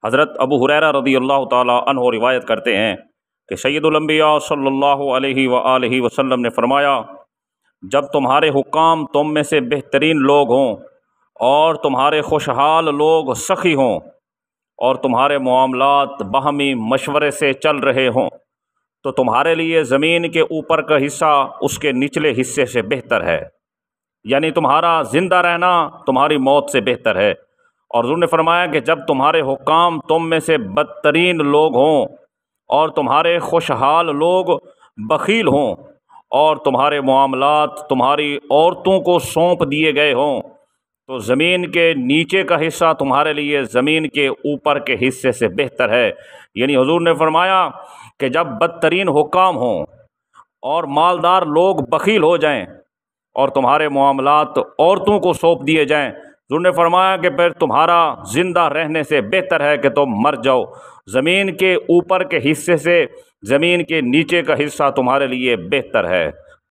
حضرت ابو ہریرہ رضی اللہ تعالیٰ عنہ روایت کرتے ہیں کہ سید الانبیاء صلی اللہ علیہ وآلہ وسلم نے فرمایا، جب تمہارے حکام تم میں سے بہترین لوگ ہوں اور تمہارے خوشحال لوگ سخی ہوں اور تمہارے معاملات باہمی مشورے سے چل رہے ہوں تو تمہارے لیے زمین کے اوپر کا حصہ اس کے نچلے حصے سے بہتر ہے، یعنی تمہارا زندہ رہنا تمہاری موت سے بہتر ہے۔ اور حضور نے فرمایا کہ جب تمہارے حکام تم میں سے بدترین لوگ ہوں اور تمہارے خوشحال لوگ بخیل ہوں اور تمہارے معاملات تمہاری عورتوں کو سونپ دیے گئے ہوں تو زمین کے نیچے کا حصہ تمہارے لیے زمین کے اوپر کے حصے سے بہتر ہے۔ یعنی حضور نے فرمایا کہ جب بدترین حکام ہوں اور مالدار لوگ بخیل ہو جائیں اور تمہارے معاملات عورتوں کو سونپ دیے جائیں، حضور نے فرمایا کہ پھر تمہارا زندہ رہنے سے بہتر ہے کہ تم مر جاؤ۔ زمین کے اوپر کے حصے سے زمین کے نیچے کا حصہ تمہارے لیے بہتر ہے۔